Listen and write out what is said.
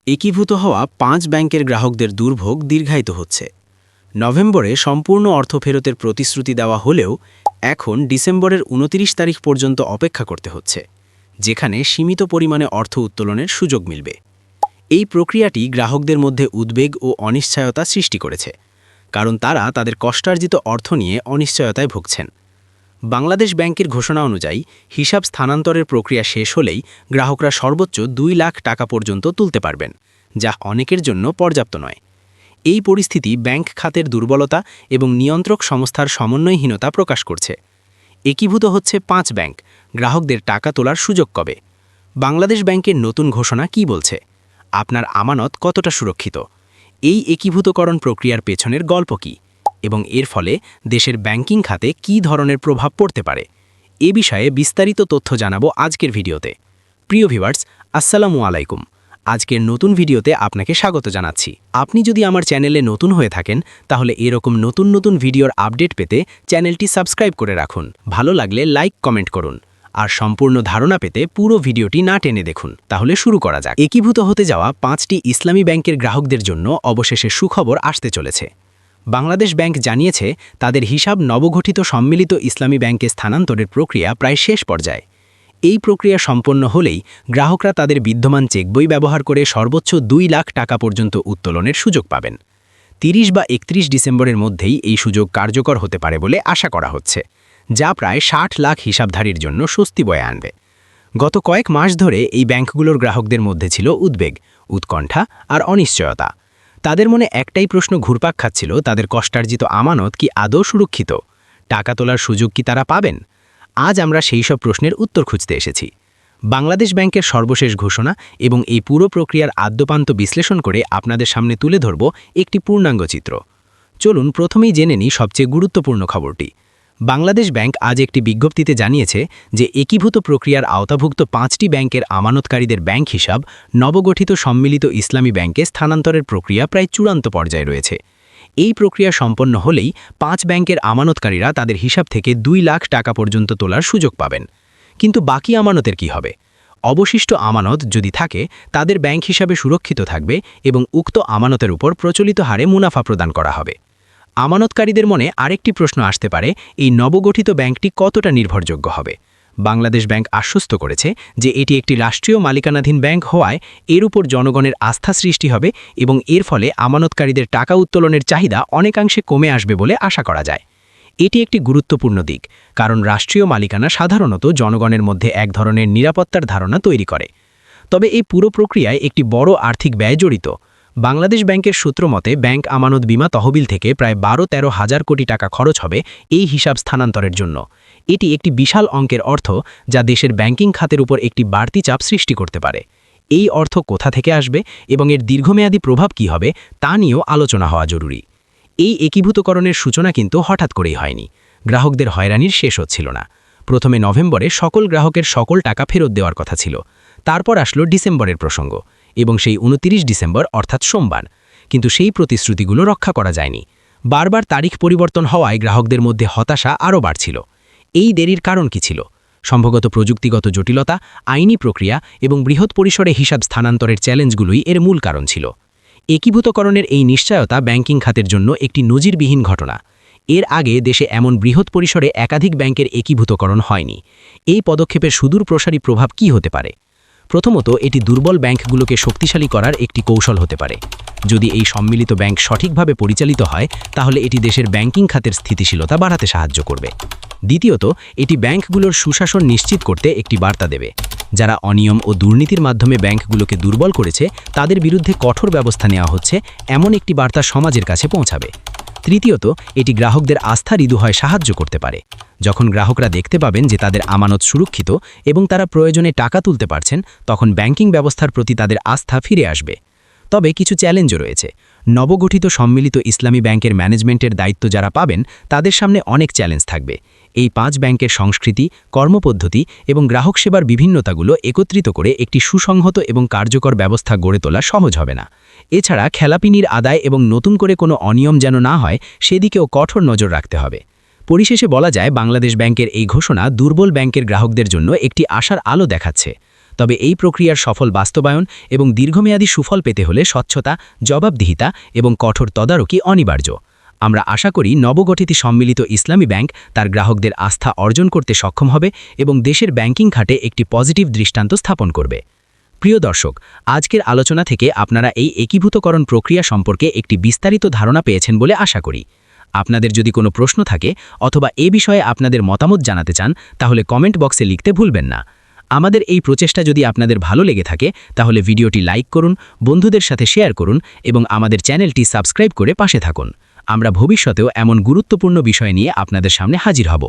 একীভূত হওয়া ৫ ব্যাংকের গ্রাহকদের দুর্ভোগ দীর্ঘায়িত হচ্ছে। নভেম্বরে সম্পূর্ণ অর্থ ফেরতের প্রতিশ্রুতি দেওয়া হলেও এখন ডিসেম্বরের ২৯ তারিখ পর্যন্ত অপেক্ষা করতে হচ্ছে, যেখানে সীমিত পরিমাণে অর্থ উত্তোলনের সুযোগ মিলবে। এই প্রক্রিয়াটি গ্রাহকদের মধ্যে উদ্বেগ ও অনিশ্চয়তা সৃষ্টি করেছে, কারণ তারা তাদের কষ্টার্জিত অর্থ নিয়ে অনিশ্চয়তায় ভুগছেন। বাংলাদেশ ব্যাংকের ঘোষণা অনুযায়ী হিসাব স্থানান্তরের প্রক্রিয়া শেষ হলেই গ্রাহকরা সর্বোচ্চ ২ লাখ টাকা পর্যন্ত তুলতে পারবেন, যা অনেকের জন্য পর্যাপ্ত নয়। এই পরিস্থিতি ব্যাংক খাতের দুর্বলতা এবং নিয়ন্ত্রক সংস্থার সমন্বয়হীনতা প্রকাশ করছে। একীভূত হচ্ছে ৫ ব্যাংক, গ্রাহকদের টাকা তোলার সুযোগ কবে? বাংলাদেশ ব্যাংকের নতুন ঘোষণা কি বলছে? আপনার আমানত কতটা সুরক্ষিত? এই একীভূতকরণ প্রক্রিয়ার পেছনের গল্প কী এবং এর ফলে দেশের ব্যাংকিং খাতে কী ধরনের প্রভাব পড়তে পারে, এ বিষয়ে বিস্তারিত তথ্য জানাবো আজকের ভিডিওতে। প্রিয় ভিউয়ার্স, আসসালামু আলাইকুম। আজকের নতুন ভিডিওতে আপনাকে স্বাগত জানাচ্ছি। আপনি যদি আমার চ্যানেলে নতুন হয়ে থাকেন তাহলে এরকম নতুন নতুন ভিডিওর আপডেট পেতে চ্যানেলটি সাবস্ক্রাইব করে রাখুন। ভালো লাগলে লাইক কমেন্ট করুন, আর সম্পূর্ণ ধারণা পেতে পুরো ভিডিওটি না টেনে দেখুন। তাহলে শুরু করা যাক। একীভূত হতে যাওয়া ৫টি ইসলামী ব্যাংকের গ্রাহকদের জন্য অবশেষে সুখবর আসতে চলেছে। বাংলাদেশ ব্যাংক জানিয়েছে তাদের হিসাব নবগঠিত সম্মিলিত ইসলামী ব্যাংকে স্থানান্তরের প্রক্রিয়া প্রায় শেষ পর্যায়ে। এই প্রক্রিয়া সম্পন্ন হলেই গ্রাহকরা তাদের বিদ্যমান চেকবই ব্যবহার করে সর্বোচ্চ ২ লাখ টাকা পর্যন্ত উত্তোলনের সুযোগ পাবেন। ৩০ বা ৩১ ডিসেম্বরের মধ্যেই এই সুযোগ কার্যকর হতে পারে বলে আশা করা হচ্ছে, যা প্রায় ৬০ লাখ হিসাবধারীর জন্য স্বস্তি বয়ে আনবে। গত কয়েক মাস ধরে এই ব্যাংকগুলোর গ্রাহকদের মধ্যে ছিল উদ্বেগ, উৎকণ্ঠা আর অনিশ্চয়তা। তাদের মনে একটাই প্রশ্ন ঘুরপাক খাচ্ছিল, তাদের কষ্টার্জিত আমানত কি আদৌ সুরক্ষিত? টাকা তোলার সুযোগ কি তারা পাবেন? আজ আমরা সেই সব প্রশ্নের উত্তর খুঁজতে এসেছি। বাংলাদেশ ব্যাংকের সর্বশেষ ঘোষণা এবং এই পুরো প্রক্রিয়ার আদ্যোপান্ত বিশ্লেষণ করে আপনাদের সামনে তুলে ধরব একটি পূর্ণাঙ্গ চিত্র। চলুন প্রথমেই জেনে নিই সবচেয়ে গুরুত্বপূর্ণ খবরটি। বাংলাদেশ ব্যাংক আজ একটি বিজ্ঞপ্তিতে জানিয়েছে যে একীভূত প্রক্রিয়ার আওতাভুক্ত ৫টি ব্যাংকের আমানতকারীদের ব্যাংক হিসাব নবগঠিত সম্মিলিত ইসলামী ব্যাংকে স্থানান্তরের প্রক্রিয়া প্রায় চূড়ান্ত পর্যায়ে রয়েছে। এই প্রক্রিয়া সম্পন্ন হলেই ৫ ব্যাংকের আমানতকারীরা তাদের হিসাব থেকে ২ লাখ টাকা পর্যন্ত তোলার সুযোগ পাবেন। কিন্তু বাকি আমানতের কি হবে? অবশিষ্ট আমানত যদি থাকে তাদের ব্যাংক হিসাবে সুরক্ষিত থাকবে এবং উক্ত আমানতের উপর প্রচলিত হারে মুনাফা প্রদান করা হবে। আমানতকারীদের মনে আরেকটি প্রশ্ন আসতে পারে, এই নবগঠিত ব্যাংকটি কতটা নির্ভরযোগ্য হবে? বাংলাদেশ ব্যাংক আশ্বস্ত করেছে যে এটি একটি রাষ্ট্রীয় মালিকানাধীন ব্যাংক হওয়ায় এর উপর জনগণের আস্থা সৃষ্টি হবে এবং এর ফলে আমানতকারীদের টাকা উত্তোলনের চাহিদা অনেকাংশে কমে আসবে বলে আশা করা যায়। এটি একটি গুরুত্বপূর্ণ দিক, কারণ রাষ্ট্রীয় মালিকানা সাধারণত জনগণের মধ্যে এক ধরনের নিরাপত্তার ধারণা তৈরি করে। তবে এই পুরো প্রক্রিয়ায় একটি বড় আর্থিক ব্যয় জড়িত। বাংলাদেশ ব্যাংকের সূত্র মতে ব্যাংক আমানত বীমা তহবিল থেকে প্রায় ১২-১৩ হাজার কোটি টাকা খরচ হবে এই হিসাব স্থানান্তরের জন্য। এটি একটি বিশাল অঙ্কের অর্থ, যা দেশের ব্যাংকিং খাতের উপর একটি বাড়তি চাপ সৃষ্টি করতে পারে। এই অর্থ কোথা থেকে আসবে এবং এর দীর্ঘমেয়াদী প্রভাব কী হবে তা নিয়েও আলোচনা হওয়া জরুরি। এই একীভূতকরণের সূচনা কিন্তু হঠাৎ করেই হয়নি। গ্রাহকদের হয়রানির শেষ হচ্ছিল না। প্রথমে নভেম্বরে সকল গ্রাহকের সকল টাকা ফেরত দেওয়ার কথা ছিল। তারপর আসলো ডিসেম্বরের প্রসঙ্গ এবং সেই ২৯ ডিসেম্বর অর্থাৎ সোমবার। কিন্তু সেই প্রতিশ্রুতিগুলো রক্ষা করা যায়নি। বারবার তারিখ পরিবর্তন হওয়ায় গ্রাহকদের মধ্যে হতাশা আরও বাড়ছিল। এই দেরির কারণ কি ছিল? সম্ভবত প্রযুক্তিগত জটিলতা, আইনি প্রক্রিয়া এবং বৃহৎ পরিসরে হিসাব স্থানান্তরের চ্যালেঞ্জগুলোই এর মূল কারণ ছিল। একীভূতকরণের এই নিশ্চয়তা ব্যাংকিং খাতের জন্য একটি নজিরবিহীন ঘটনা। এর আগে দেশে এমন বৃহৎ পরিসরে একাধিক ব্যাংকের একীভূতকরণ হয়নি। এই পদক্ষেপের সুদূর প্রসারী প্রভাব কী হতে পারে? প্রথমত, এটি দুর্বল ব্যাংকগুলোকে শক্তিশালী করার একটি কৌশল হতে পারে। যদি এই সম্মিলিত ব্যাংক সঠিকভাবে পরিচালিত হয় তাহলে এটি দেশের ব্যাংকিং খাতের স্থিতিশীলতা বাড়াতে সাহায্য করবে। দ্বিতীয়ত, এটি ব্যাংকগুলোর সুশাসন নিশ্চিত করতে একটি বার্তা দেবে। যারা অনিয়ম ও দুর্নীতির মাধ্যমে ব্যাংকগুলোকে দুর্বল করেছে তাদের বিরুদ্ধে কঠোর ব্যবস্থা নেওয়া হচ্ছে, এমন একটি বার্তা সমাজের কাছে পৌঁছাবে। তৃতীয়ত, এটি গ্রাহকদের আস্থা ঋজু হয় সাহায্য করতে পারে। যখন গ্রাহকরা দেখতে পাবেন যে তাদের আমানত সুরক্ষিত এবং তারা প্রয়োজনে টাকা তুলতে পারছেন, তখন ব্যাংকিং ব্যবস্থার প্রতি তাদের আস্থা ফিরে আসবে। তবে কিছু চ্যালেঞ্জও রয়েছে। নবগঠিত সম্মিলিত ইসলামী ব্যাংকের ম্যানেজমেন্টের দায়িত্ব যারা পাবেন তাদের সামনে অনেক চ্যালেঞ্জ থাকবে। এই ৫ ব্যাংকের সংস্কৃতি, কর্মপদ্ধতি এবং গ্রাহক সেবার বিভিন্নতাগুলো একত্রিত করে একটি সুসংহত এবং কার্যকর ব্যবস্থা গড়ে তোলা সহজ হবে না। এছাড়া খেলাপিনির আদায় এবং নতুন করে কোনো অনিয়ম যেন না হয় সেদিকেও কঠোর নজর রাখতে হবে। পরিশেষে বলা যায়, বাংলাদেশ ব্যাংকের এই ঘোষণা দুর্বল ব্যাংকের গ্রাহকদের জন্য একটি আশার আলো দেখাচ্ছে। তবে এই প্রক্রিয়ার সফল বাস্তবায়ন এবং দীর্ঘমেয়াদী সুফল পেতে হলে স্বচ্ছতা, জবাবদিহিতা এবং কঠোর তদারকি অনিবার্য। আমরা আশা করি নবগঠিত সম্মিলিত ইসলামী ব্যাংক তার গ্রাহকদের আস্থা অর্জন করতে সক্ষম হবে এবং দেশের ব্যাংকিং খাতে একটি পজিটিভ দৃষ্টান্ত স্থাপন করবে। প্রিয় দর্শক, আজকের আলোচনা থেকে আপনারা এই একীভূতকরণ প্রক্রিয়া সম্পর্কে একটি বিস্তারিত ধারণা পেয়েছেন বলে আশা করি। আপনাদের যদি কোনো প্রশ্ন থাকে অথবা এ বিষয়ে আপনাদের মতামত জানাতে চান, তাহলে কমেন্ট বক্সে লিখতে ভুলবেন না। আমাদের এই প্রচেষ্টা যদি আপনাদের ভালো লেগে থাকে তাহলে ভিডিওটি লাইক করুন, বন্ধুদের সাথে শেয়ার করুন এবং আমাদের চ্যানেলটি সাবস্ক্রাইব করে পাশে থাকুন। আমরা ভবিষ্যতেও এমন গুরুত্বপূর্ণ বিষয় নিয়ে আপনাদের সামনে হাজির হব।